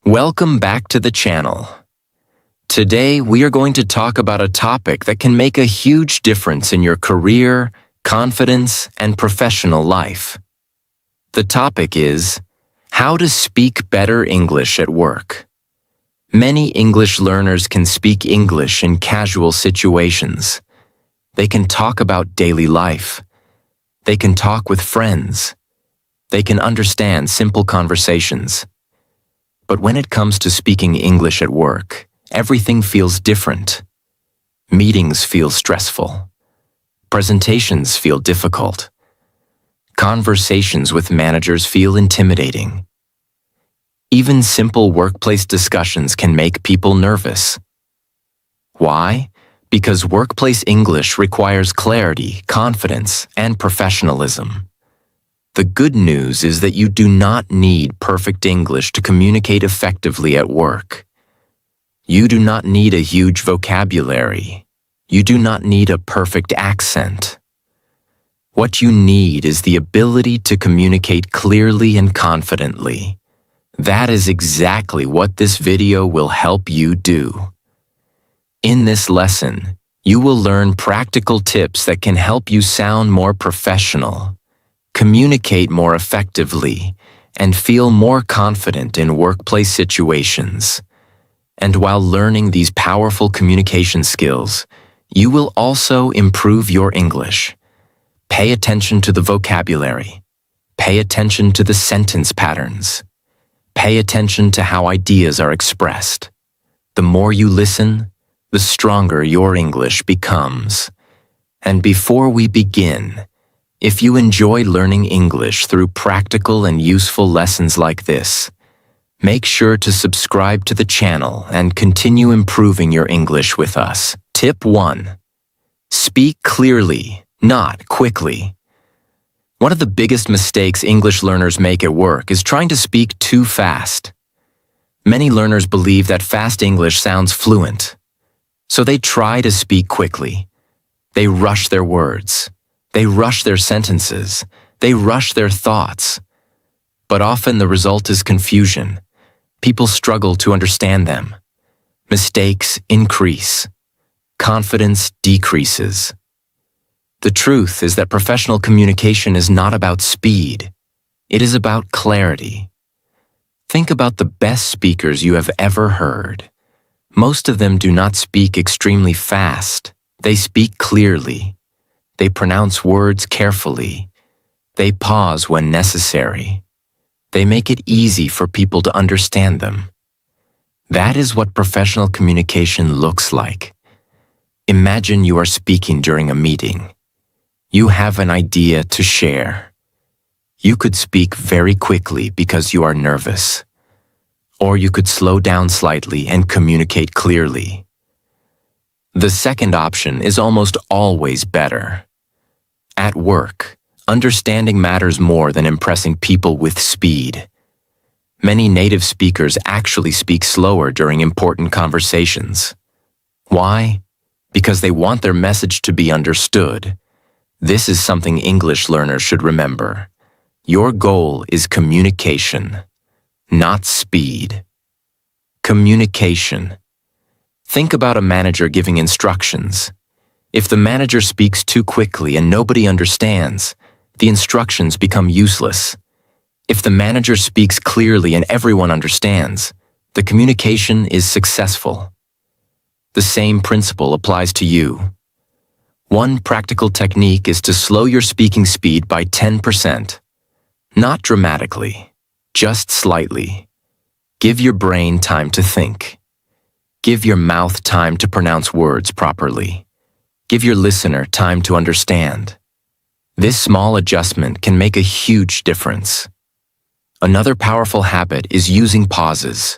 Welcome back to the channel. Today, we are going to talk about a topic that can make a huge difference in your career, confidence, and professional life. The topic is how to speak better English at work. Many English learners can speak English in casual situations. They can talk about daily life. They can talk with friends. They can understand simple conversations. But when it comes to speaking English at work, everything feels different. Meetings feel stressful. Presentations feel difficult. Conversations with managers feel intimidating. Even simple workplace discussions can make people nervous. Why? Because workplace English requires clarity, confidence, and professionalism. The good news is that you do not need perfect English to communicate effectively at work. You do not need a huge vocabulary. You do not need a perfect accent. What you need is the ability to communicate clearly and confidently. That is exactly what this video will help you do. In this lesson, you will learn practical tips that can help you sound more professional, communicate more effectively, and feel more confident in workplace situations. And while learning these powerful communication skills, you will also improve your English. Pay attention to the vocabulary. Pay attention to the sentence patterns. Pay attention to how ideas are expressed. The more you listen, the stronger your English becomes. And before we begin, if you enjoy learning English through practical and useful lessons like this, make sure to subscribe to the channel and continue improving your English with us. Tip 1. Speak clearly, not quickly. One of the biggest mistakes English learners make at work is trying to speak too fast. Many learners believe that fast English sounds fluent, so they try to speak quickly. They rush their words. They rush their sentences. They rush their thoughts. But often the result is confusion. People struggle to understand them. Mistakes increase. Confidence decreases. The truth is that professional communication is not about speed. It is about clarity. Think about the best speakers you have ever heard. Most of them do not speak extremely fast. They speak clearly. They pronounce words carefully. They pause when necessary. They make it easy for people to understand them. That is what professional communication looks like. Imagine you are speaking during a meeting. You have an idea to share. You could speak very quickly because you are nervous. Or you could slow down slightly and communicate clearly. The second option is almost always better. At work, understanding matters more than impressing people with speed. Many native speakers actually speak slower during important conversations. Why? Because they want their message to be understood. This is something English learners should remember. Your goal is communication, not speed. Communication. Think about a manager giving instructions. If the manager speaks too quickly and nobody understands, the instructions become useless. If the manager speaks clearly and everyone understands, the communication is successful. The same principle applies to you. One practical technique is to slow your speaking speed by 10%. Not dramatically, just slightly. Give your brain time to think. Give your mouth time to pronounce words properly. Give your listener time to understand. This small adjustment can make a huge difference. Another powerful habit is using pauses.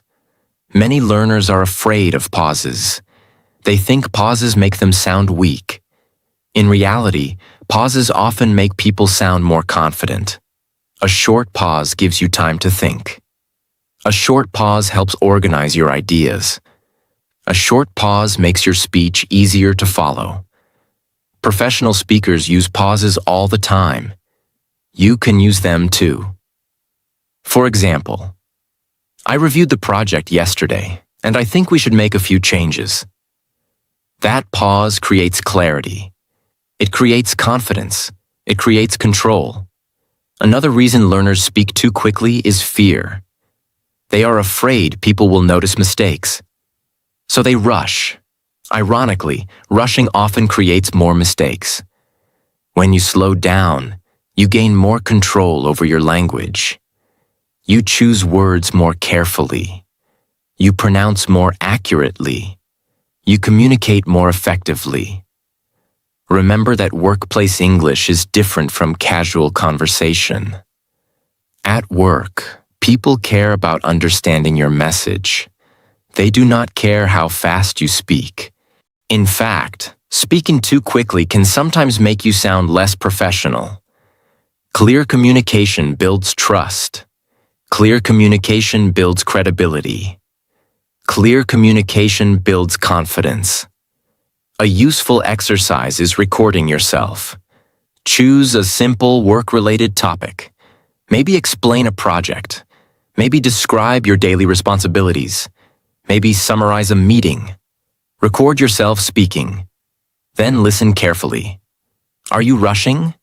Many learners are afraid of pauses. They think pauses make them sound weak. In reality, pauses often make people sound more confident. A short pause gives you time to think. A short pause helps organize your ideas. A short pause makes your speech easier to follow. Professional speakers use pauses all the time. You can use them too. For example, I reviewed the project yesterday, and I think we should make a few changes. That pause creates clarity. It creates confidence. It creates control. Another reason learners speak too quickly is fear. They are afraid people will notice mistakes. So they rush. Ironically, rushing often creates more mistakes. When you slow down, you gain more control over your language. You choose words more carefully. You pronounce more accurately. You communicate more effectively. Remember that workplace English is different from casual conversation. At work, people care about understanding your message. They do not care how fast you speak. In fact, speaking too quickly can sometimes make you sound less professional. Clear communication builds trust. Clear communication builds credibility. Clear communication builds confidence. A useful exercise is recording yourself. Choose a simple work-related topic. Maybe explain a project. Maybe describe your daily responsibilities. Maybe summarize a meeting. Record yourself speaking. Then listen carefully. Are you rushing?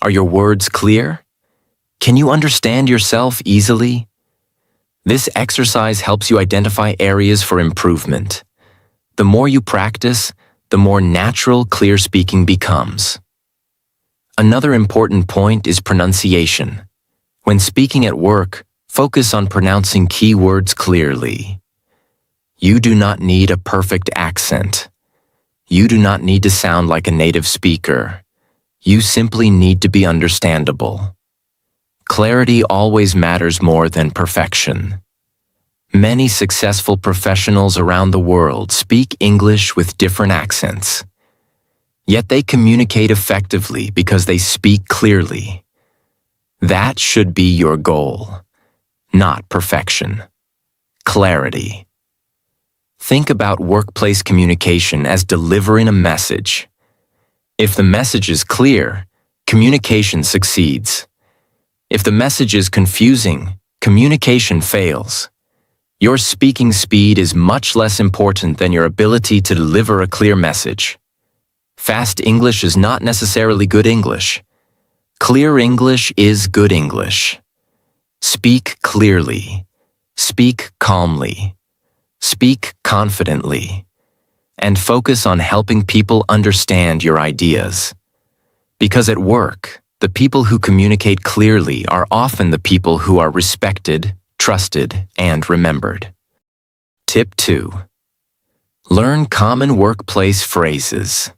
Are your words clear? Can you understand yourself easily? This exercise helps you identify areas for improvement. The more you practice, the more natural clear speaking becomes. Another important point is pronunciation. When speaking at work, focus on pronouncing key words clearly. You do not need a perfect accent. You do not need to sound like a native speaker. You simply need to be understandable. Clarity always matters more than perfection. Many successful professionals around the world speak English with different accents. Yet they communicate effectively because they speak clearly. That should be your goal, not perfection. Clarity. Think about workplace communication as delivering a message. If the message is clear, communication succeeds. If the message is confusing, communication fails. Your speaking speed is much less important than your ability to deliver a clear message. Fast English is not necessarily good English. Clear English is good English. Speak clearly. Speak calmly. Speak confidently. And focus on helping people understand your ideas. Because at work, the people who communicate clearly are often the people who are respected, trusted, and remembered. Tip 2. Learn common workplace phrases.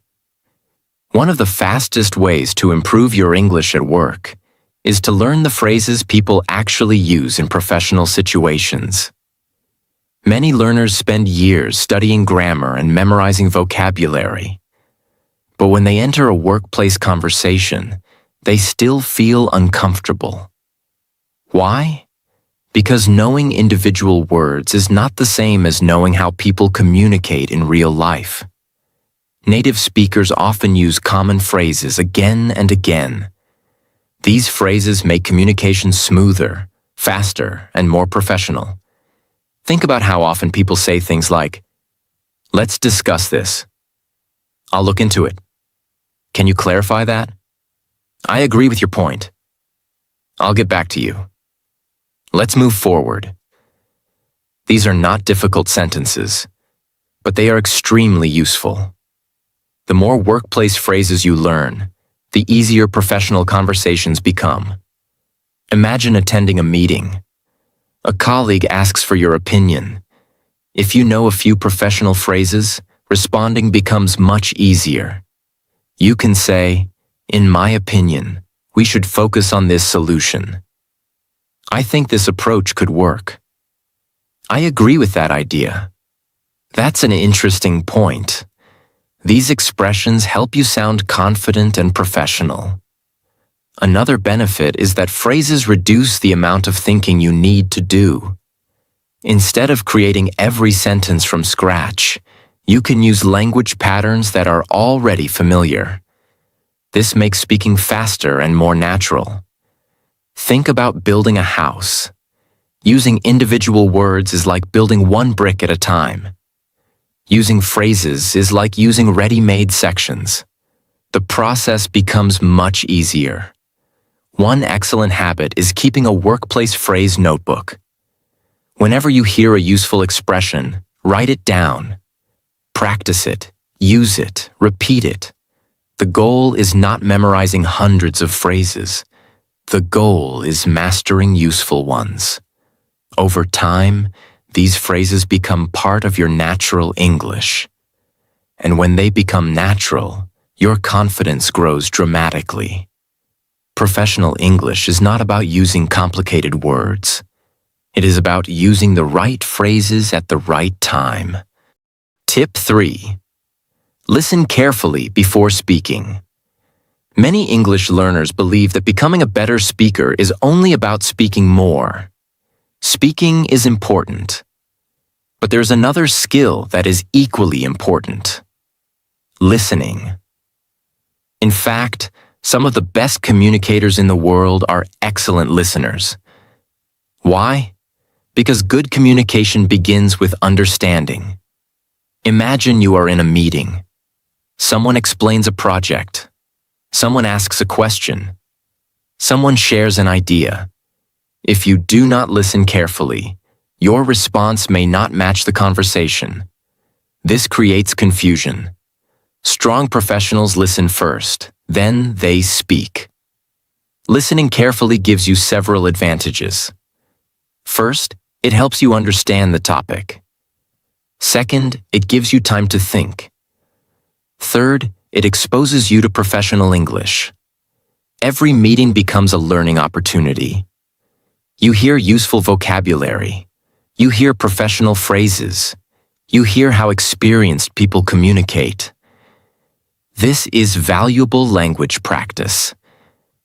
One of the fastest ways to improve your English at work is to learn the phrases people actually use in professional situations. Many learners spend years studying grammar and memorizing vocabulary. But when they enter a workplace conversation, they still feel uncomfortable. Why? Because knowing individual words is not the same as knowing how people communicate in real life. Native speakers often use common phrases again and again. These phrases make communication smoother, faster, and more professional. Think about how often people say things like, "Let's discuss this." "I'll look into it." "Can you clarify that?" "I agree with your point." "I'll get back to you." "Let's move forward." These are not difficult sentences, but they are extremely useful. The more workplace phrases you learn, the easier professional conversations become. Imagine attending a meeting. A colleague asks for your opinion. If you know a few professional phrases, responding becomes much easier. You can say, "In my opinion, we should focus on this solution." "I think this approach could work." "I agree with that idea." That's an interesting point. These expressions help you sound confident and professional. Another benefit is that phrases reduce the amount of thinking you need to do. Instead of creating every sentence from scratch, you can use language patterns that are already familiar. This makes speaking faster and more natural. Think about building a house. Using individual words is like building one brick at a time. Using phrases is like using ready-made sections. The process becomes much easier. One excellent habit is keeping a workplace phrase notebook. Whenever you hear a useful expression, write it down. Practice it, use it, repeat it. The goal is not memorizing hundreds of phrases. The goal is mastering useful ones. Over time, these phrases become part of your natural English. And when they become natural, your confidence grows dramatically. Professional English is not about using complicated words. It is about using the right phrases at the right time. Tip 3. Listen carefully before speaking. Many English learners believe that becoming a better speaker is only about speaking more. Speaking is important. But there's another skill that is equally important. Listening. In fact, some of the best communicators in the world are excellent listeners. Why? Because good communication begins with understanding. Imagine you are in a meeting. Someone explains a project. Someone asks a question. Someone shares an idea. If you do not listen carefully, your response may not match the conversation. This creates confusion. Strong professionals listen first, then they speak. Listening carefully gives you several advantages. First, it helps you understand the topic. Second, it gives you time to think. Third, it exposes you to professional English. Every meeting becomes a learning opportunity. You hear useful vocabulary. You hear professional phrases. You hear how experienced people communicate. This is valuable language practice.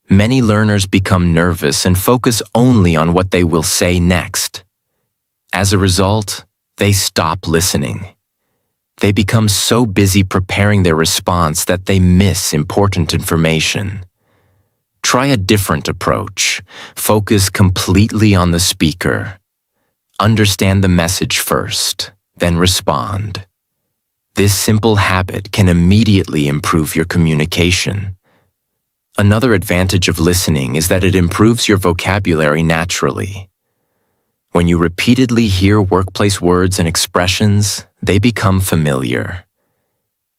Many learners become nervous and focus only on what they will say next. As a result, they stop listening. They become so busy preparing their response that they miss important information. Try a different approach. Focus completely on the speaker. Understand the message first, then respond. This simple habit can immediately improve your communication. Another advantage of listening is that it improves your vocabulary naturally. When you repeatedly hear workplace words and expressions, they become familiar.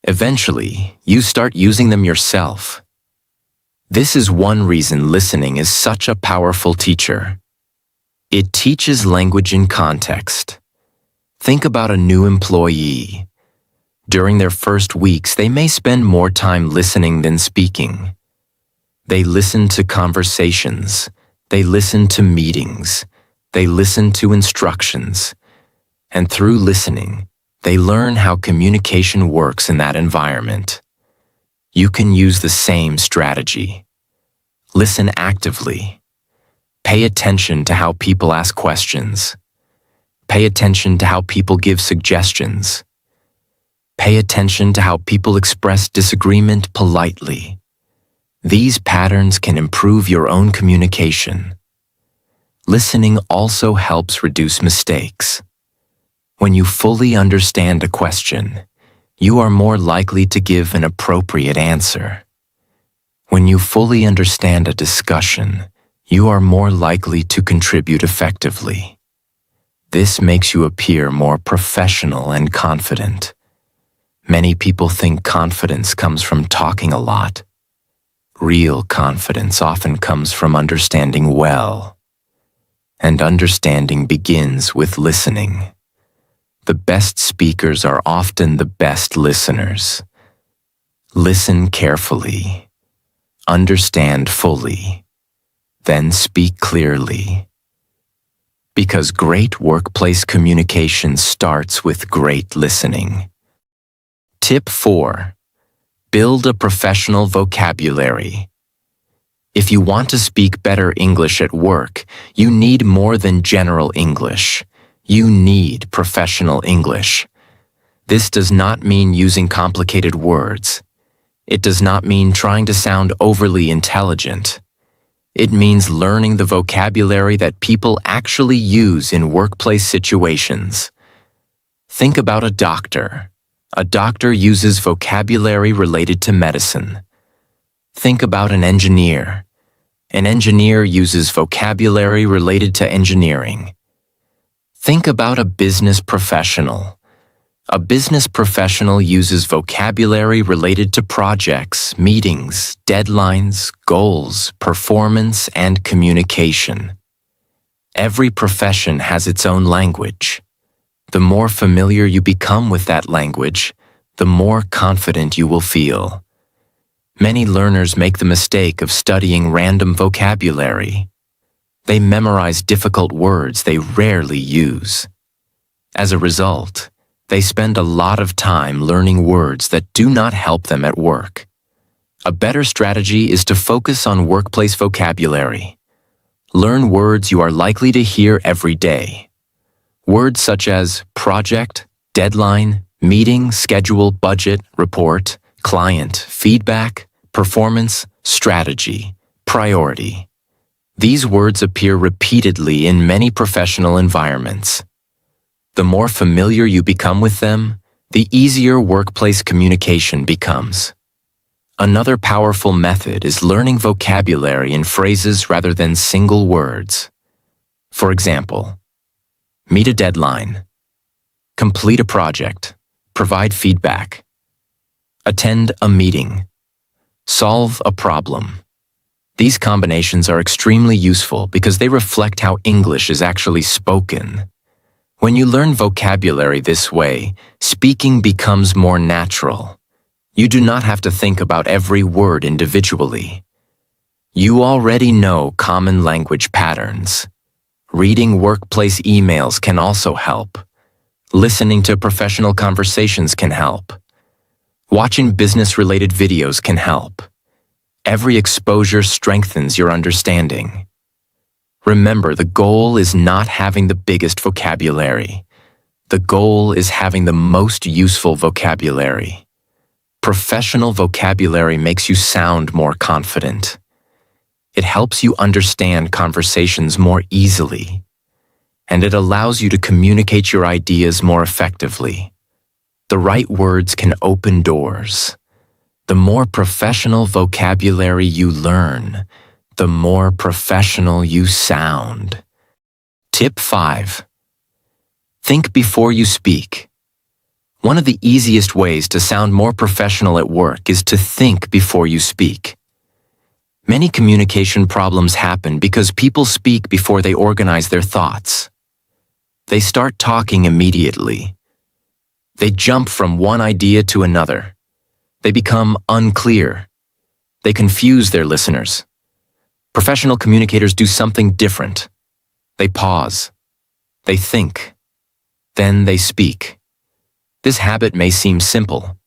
Eventually, you start using them yourself. This is one reason listening is such a powerful teacher. It teaches language in context. Think about a new employee. During their first weeks, they may spend more time listening than speaking. They listen to conversations. They listen to meetings. They listen to instructions. And through listening, they learn how communication works in that environment. You can use the same strategy. Listen actively. Pay attention to how people ask questions. Pay attention to how people give suggestions. Pay attention to how people express disagreement politely. These patterns can improve your own communication. Listening also helps reduce mistakes. When you fully understand a question, you are more likely to give an appropriate answer. When you fully understand a discussion, you are more likely to contribute effectively. This makes you appear more professional and confident. Many people think confidence comes from talking a lot. Real confidence often comes from understanding well. And understanding begins with listening. The best speakers are often the best listeners. Listen carefully. Understand fully. Then speak clearly. Because great workplace communication starts with great listening. Tip 4. Build a professional vocabulary. If you want to speak better English at work, you need more than general English. You need professional English. This does not mean using complicated words. It does not mean trying to sound overly intelligent. It means learning the vocabulary that people actually use in workplace situations. Think about a doctor. A doctor uses vocabulary related to medicine. Think about an engineer. An engineer uses vocabulary related to engineering. Think about a business professional. A business professional uses vocabulary related to projects, meetings, deadlines, goals, performance, and communication. Every profession has its own language. The more familiar you become with that language, the more confident you will feel. Many learners make the mistake of studying random vocabulary. They memorize difficult words they rarely use. As a result, they spend a lot of time learning words that do not help them at work. A better strategy is to focus on workplace vocabulary. Learn words you are likely to hear every day. Words such as project, deadline, meeting, schedule, budget, report, client, feedback, performance, strategy, priority. These words appear repeatedly in many professional environments. The more familiar you become with them, the easier workplace communication becomes. Another powerful method is learning vocabulary in phrases rather than single words. For example, meet a deadline, complete a project, provide feedback, attend a meeting, solve a problem. These combinations are extremely useful because they reflect how English is actually spoken. When you learn vocabulary this way, speaking becomes more natural. You do not have to think about every word individually. You already know common language patterns. Reading workplace emails can also help. Listening to professional conversations can help. Watching business-related videos can help. Every exposure strengthens your understanding. Remember, the goal is not having the biggest vocabulary. The goal is having the most useful vocabulary. Professional vocabulary makes you sound more confident. It helps you understand conversations more easily, and it allows you to communicate your ideas more effectively. The right words can open doors. The more professional vocabulary you learn, the more professional you sound. Tip 5. Think before you speak. One of the easiest ways to sound more professional at work is to think before you speak. Many communication problems happen because people speak before they organize their thoughts. They start talking immediately. They jump from one idea to another. They become unclear. They confuse their listeners. Professional communicators do something different. They pause. They think. Then they speak. This habit may seem simple,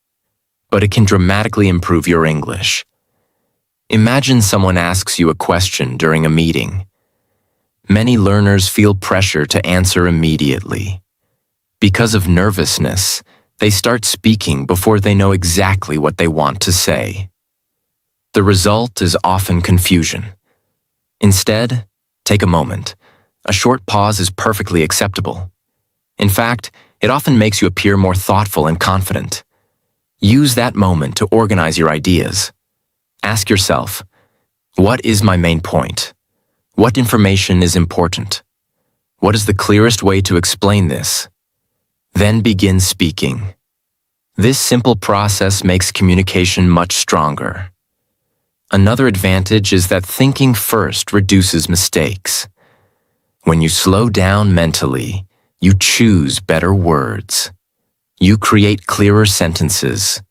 but it can dramatically improve your English. Imagine someone asks you a question during a meeting. Many learners feel pressure to answer immediately. Because of nervousness, they start speaking before they know exactly what they want to say. The result is often confusion. Instead, take a moment. A short pause is perfectly acceptable. In fact, it often makes you appear more thoughtful and confident. Use that moment to organize your ideas. Ask yourself, what is my main point? What information is important? What is the clearest way to explain this? Then begin speaking. This simple process makes communication much stronger. Another advantage is that thinking first reduces mistakes. When you slow down mentally, you choose better words. You create clearer sentences.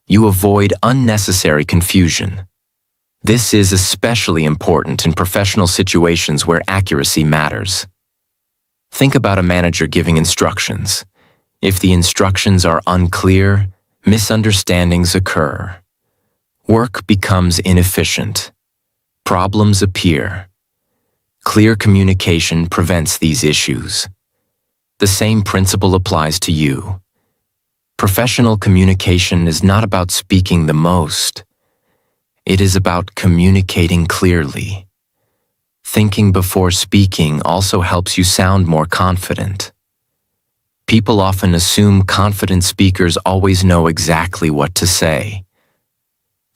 You avoid unnecessary confusion. This is especially important in professional situations where accuracy matters. Think about a manager giving instructions. If the instructions are unclear, misunderstandings occur. Work becomes inefficient. Problems appear. Clear communication prevents these issues. The same principle applies to you. Professional communication is not about speaking the most. It is about communicating clearly. Thinking before speaking also helps you sound more confident. People often assume confident speakers always know exactly what to say.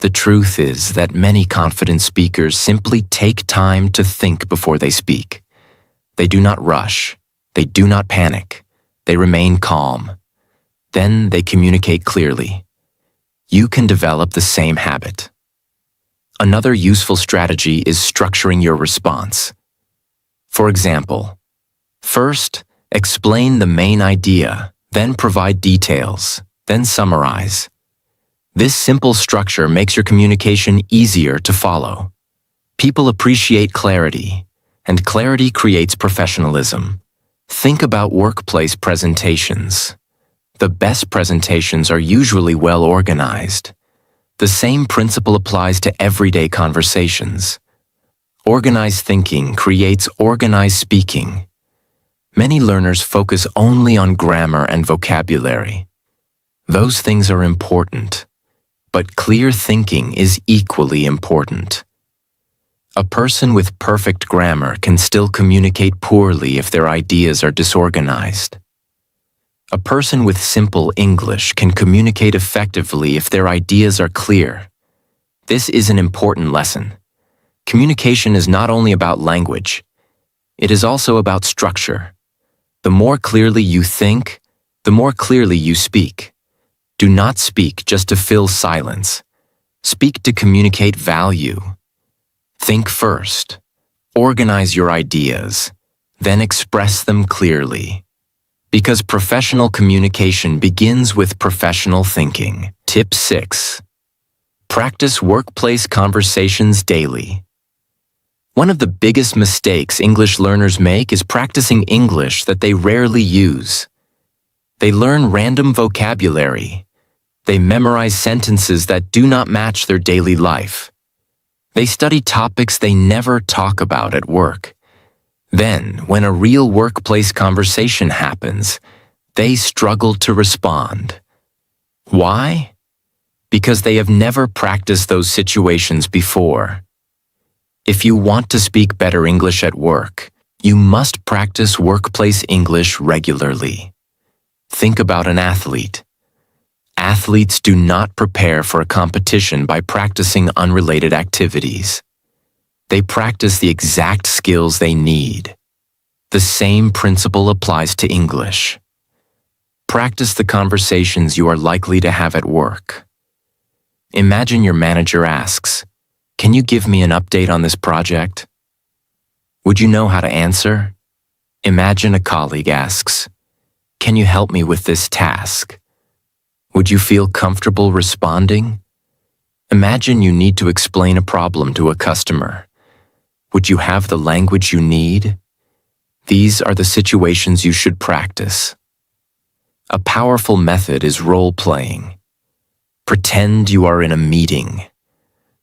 The truth is that many confident speakers simply take time to think before they speak. They do not rush. They do not panic. They remain calm. Then they communicate clearly. You can develop the same habit. Another useful strategy is structuring your response. For example, first, explain the main idea, then provide details, then summarize. This simple structure makes your communication easier to follow. People appreciate clarity, and clarity creates professionalism. Think about workplace presentations. The best presentations are usually well organized. The same principle applies to everyday conversations. Organized thinking creates organized speaking. Many learners focus only on grammar and vocabulary. Those things are important, but clear thinking is equally important. A person with perfect grammar can still communicate poorly if their ideas are disorganized. A person with simple English can communicate effectively if their ideas are clear. This is an important lesson. Communication is not only about language. It is also about structure. The more clearly you think, the more clearly you speak. Do not speak just to fill silence. Speak to communicate value. Think first. Organize your ideas. Then express them clearly. Because professional communication begins with professional thinking. Tip 6. Practice workplace conversations daily. One of the biggest mistakes English learners make is practicing English that they rarely use. They learn random vocabulary. They memorize sentences that do not match their daily life. They study topics they never talk about at work. Then, when a real workplace conversation happens, they struggle to respond. Why? Because they have never practiced those situations before. If you want to speak better English at work, you must practice workplace English regularly. Think about an athlete. Athletes do not prepare for a competition by practicing unrelated activities. They practice the exact skills they need. The same principle applies to English. Practice the conversations you are likely to have at work. Imagine your manager asks, "Can you give me an update on this project?" Would you know how to answer? Imagine a colleague asks, "Can you help me with this task?" Would you feel comfortable responding? Imagine you need to explain a problem to a customer. Would you have the language you need? These are the situations you should practice. A powerful method is role-playing. Pretend you are in a meeting.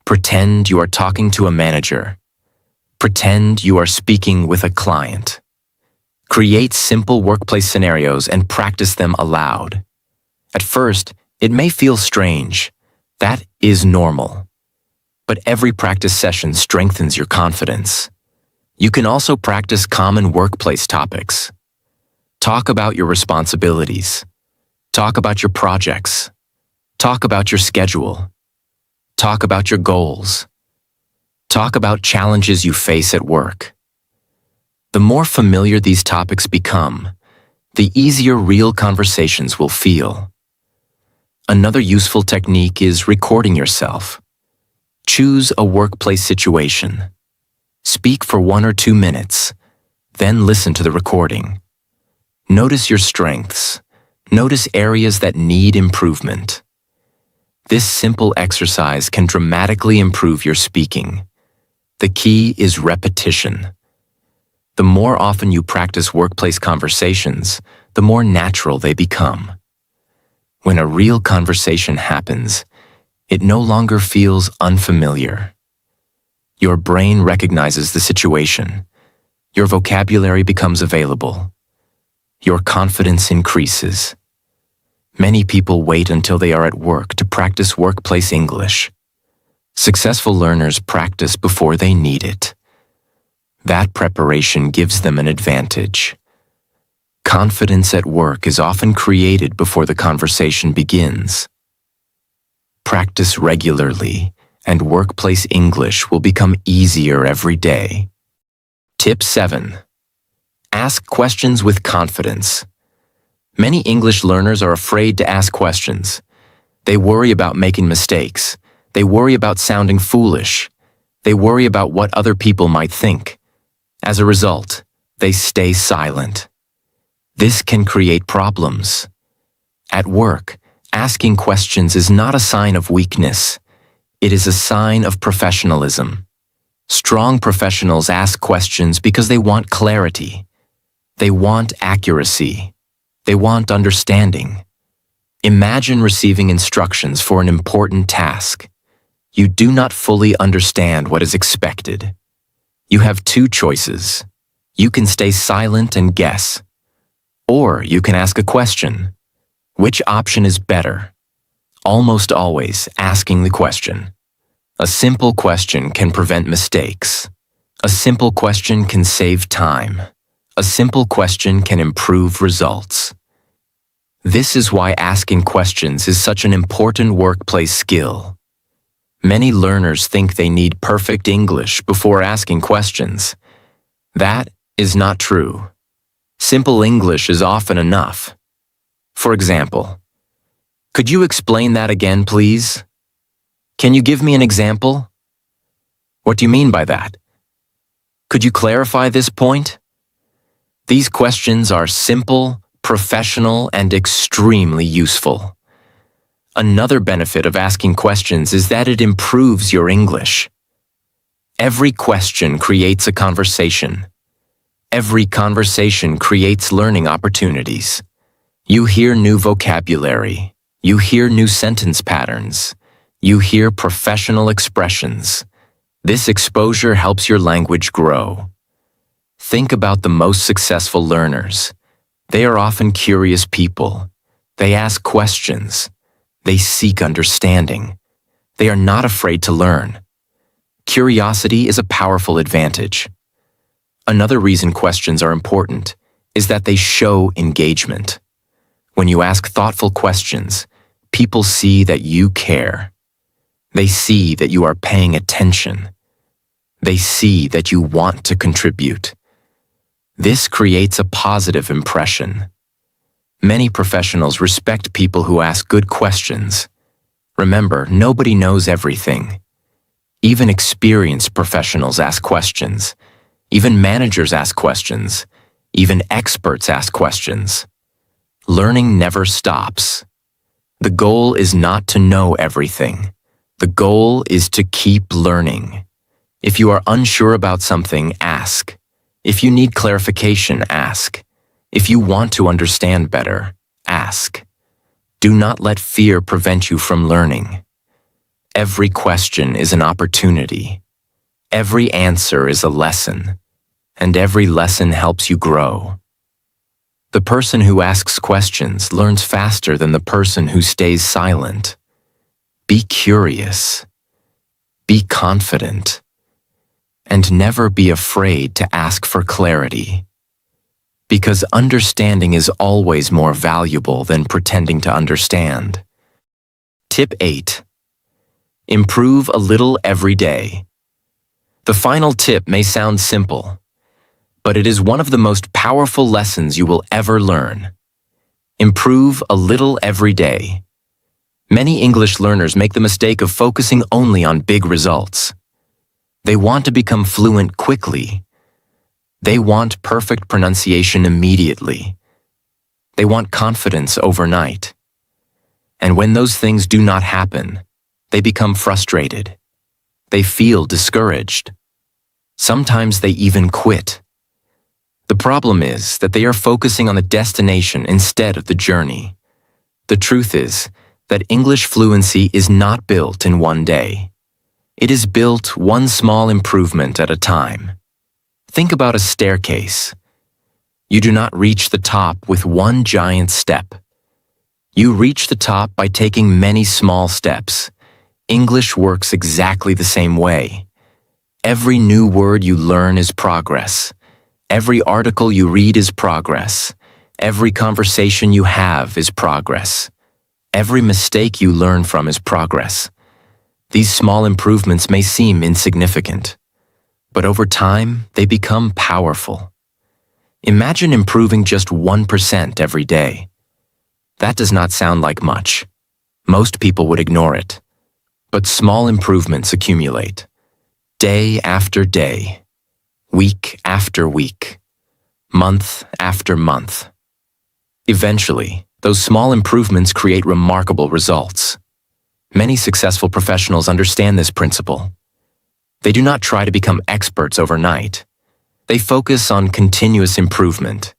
Pretend you are talking to a manager. Pretend you are speaking with a client. Create simple workplace scenarios and practice them aloud. At first, it may feel strange. That is normal. But every practice session strengthens your confidence. You can also practice common workplace topics. Talk about your responsibilities. Talk about your projects. Talk about your schedule. Talk about your goals. Talk about challenges you face at work. The more familiar these topics become, the easier real conversations will feel. Another useful technique is recording yourself. Choose a workplace situation. Speak for 1 or 2 minutes, then listen to the recording. Notice your strengths. Notice areas that need improvement. This simple exercise can dramatically improve your speaking. The key is repetition. The more often you practice workplace conversations, the more natural they become. When a real conversation happens, it no longer feels unfamiliar. Your brain recognizes the situation. Your vocabulary becomes available. Your confidence increases. Many people wait until they are at work to practice workplace English. Successful learners practice before they need it. That preparation gives them an advantage. Confidence at work is often created before the conversation begins. Practice regularly, and workplace English will become easier every day. Tip 7. Ask questions with confidence. Many English learners are afraid to ask questions. They worry about making mistakes. They worry about sounding foolish. They worry about what other people might think. As a result, they stay silent. This can create problems. At work, asking questions is not a sign of weakness. It is a sign of professionalism. Strong professionals ask questions because they want clarity. They want accuracy. They want understanding. Imagine receiving instructions for an important task. You do not fully understand what is expected. You have two choices. You can stay silent and guess, or you can ask a question. Which option is better? Almost always asking the question. A simple question can prevent mistakes. A simple question can save time. A simple question can improve results. This is why asking questions is such an important workplace skill. Many learners think they need perfect English before asking questions. That is not true. Simple English is often enough. For example, could you explain that again, please? Can you give me an example? What do you mean by that? Could you clarify this point? These questions are simple, professional, and extremely useful. Another benefit of asking questions is that it improves your English. Every question creates a conversation. Every conversation creates learning opportunities. You hear new vocabulary. You hear new sentence patterns. You hear professional expressions. This exposure helps your language grow. Think about the most successful learners. They are often curious people. They ask questions. They seek understanding. They are not afraid to learn. Curiosity is a powerful advantage. Another reason questions are important is that they show engagement. When you ask thoughtful questions, people see that you care. They see that you are paying attention. They see that you want to contribute. This creates a positive impression. Many professionals respect people who ask good questions. Remember, nobody knows everything. Even experienced professionals ask questions. Even managers ask questions. Even experts ask questions. Learning never stops. The goal is not to know everything. The goal is to keep learning. If you are unsure about something, ask. If you need clarification, ask. If you want to understand better, ask. Do not let fear prevent you from learning. Every question is an opportunity. Every answer is a lesson. And every lesson helps you grow. The person who asks questions learns faster than the person who stays silent. Be curious. Be confident. And never be afraid to ask for clarity. Because understanding is always more valuable than pretending to understand. Tip 8. Improve a little every day. The final tip may sound simple, but it is one of the most powerful lessons you will ever learn. Improve a little every day. Many English learners make the mistake of focusing only on big results. They want to become fluent quickly. They want perfect pronunciation immediately. They want confidence overnight. And when those things do not happen, they become frustrated. They feel discouraged. Sometimes they even quit. The problem is that they are focusing on the destination instead of the journey. The truth is that English fluency is not built in one day. It is built one small improvement at a time. Think about a staircase. You do not reach the top with one giant step. You reach the top by taking many small steps. English works exactly the same way. Every new word you learn is progress. Every article you read is progress. Every conversation you have is progress. Every mistake you learn from is progress. These small improvements may seem insignificant, but over time, they become powerful. Imagine improving just 1% every day. That does not sound like much. Most people would ignore it. But small improvements accumulate. Day after day, week after week, month after month. Eventually, those small improvements create remarkable results. Many successful professionals understand this principle. They do not try to become experts overnight. They focus on continuous improvement.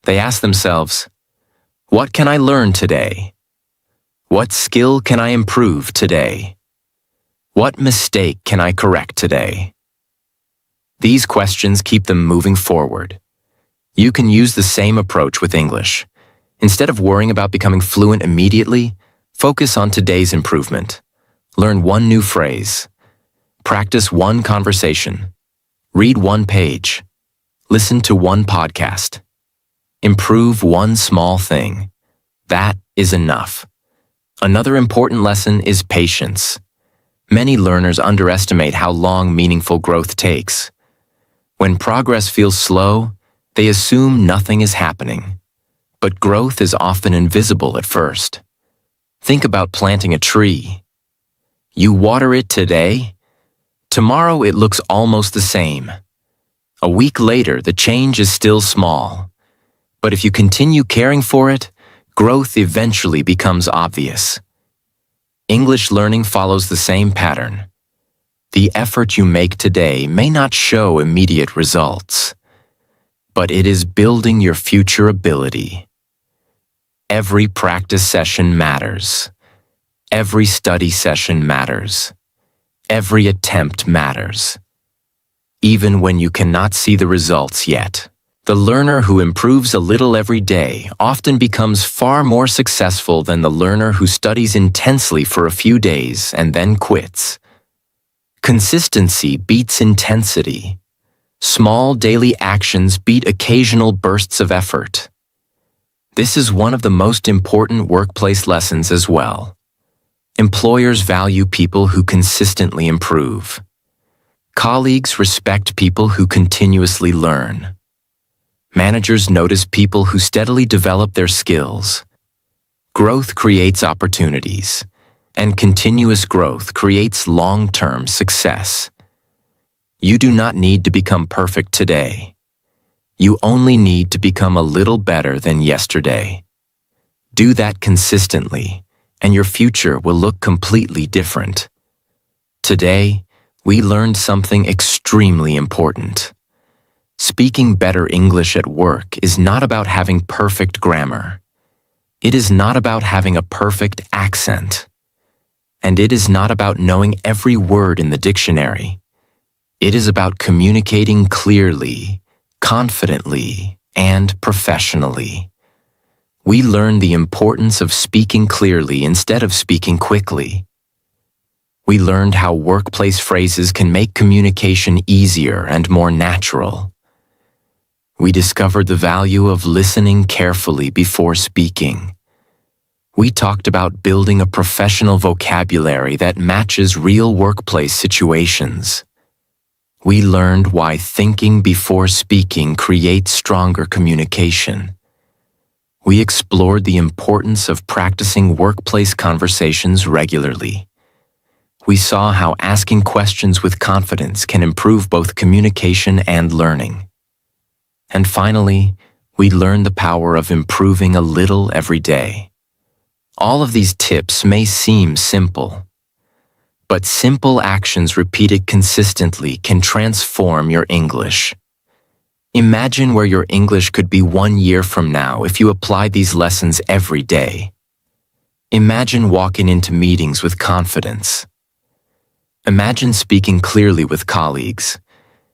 They ask themselves, what can I learn today? What skill can I improve today? What mistake can I correct today? These questions keep them moving forward. You can use the same approach with English. Instead of worrying about becoming fluent immediately, focus on today's improvement. Learn one new phrase. Practice one conversation. Read one page. Listen to one podcast. Improve one small thing. That is enough. Another important lesson is patience. Many learners underestimate how long meaningful growth takes. When progress feels slow, they assume nothing is happening. But growth is often invisible at first. Think about planting a tree. You water it today. Tomorrow it looks almost the same. A week later, the change is still small. But if you continue caring for it, growth eventually becomes obvious. English learning follows the same pattern. The effort you make today may not show immediate results, but it is building your future ability. Every practice session matters. Every study session matters. Every attempt matters. Even when you cannot see the results yet. The learner who improves a little every day often becomes far more successful than the learner who studies intensely for a few days and then quits. Consistency beats intensity. Small daily actions beat occasional bursts of effort. This is one of the most important workplace lessons as well. Employers value people who consistently improve. Colleagues respect people who continuously learn. Managers notice people who steadily develop their skills. Growth creates opportunities, and continuous growth creates long-term success. You do not need to become perfect today. You only need to become a little better than yesterday. Do that consistently, and your future will look completely different. Today, we learned something extremely important. Speaking better English at work is not about having perfect grammar. It is not about having a perfect accent. And it is not about knowing every word in the dictionary. It is about communicating clearly, confidently, and professionally. We learn the importance of speaking clearly instead of speaking quickly. We learned how workplace phrases can make communication easier and more natural. We discovered the value of listening carefully before speaking. We talked about building a professional vocabulary that matches real workplace situations. We learned why thinking before speaking creates stronger communication. We explored the importance of practicing workplace conversations regularly. We saw how asking questions with confidence can improve both communication and learning. And finally, we learned the power of improving a little every day. All of these tips may seem simple, but simple actions repeated consistently can transform your English. Imagine where your English could be 1 year from now if you applied these lessons every day. Imagine walking into meetings with confidence. Imagine speaking clearly with colleagues.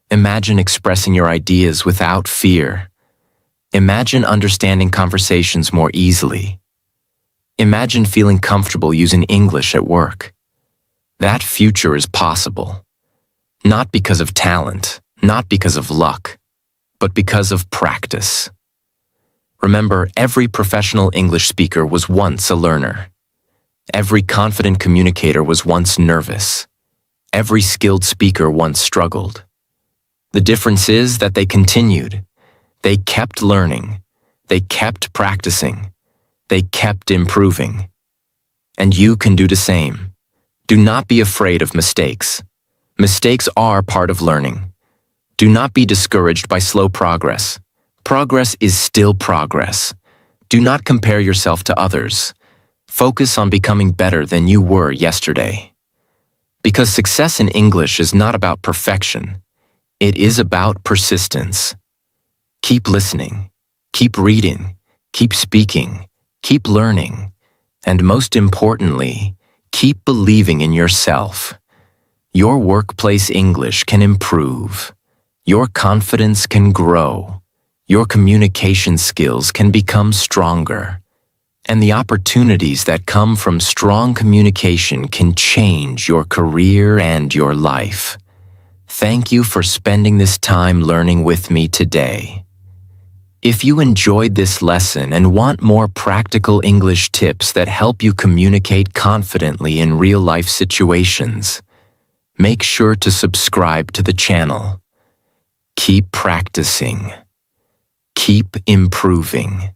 Imagine expressing your ideas without fear. Imagine understanding conversations more easily. Imagine feeling comfortable using English at work. That future is possible. Not because of talent, not because of luck, but because of practice. Remember, every professional English speaker was once a learner. Every confident communicator was once nervous. Every skilled speaker once struggled. The difference is that they continued. They kept learning. They kept practicing. They kept improving. And you can do the same. Do not be afraid of mistakes. Mistakes are part of learning. Do not be discouraged by slow progress. Progress is still progress. Do not compare yourself to others. Focus on becoming better than you were yesterday. Because success in English is not about perfection. It is about persistence. Keep listening. Keep reading. Keep speaking. Keep learning. And most importantly, keep believing in yourself. Your workplace English can improve. Your confidence can grow. Your communication skills can become stronger. And the opportunities that come from strong communication can change your career and your life. Thank you for spending this time learning with me today. If you enjoyed this lesson and want more practical English tips that help you communicate confidently in real-life situations, make sure to subscribe to the channel. Keep practicing, keep improving,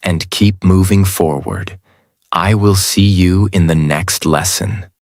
and keep moving forward. I will see you in the next lesson.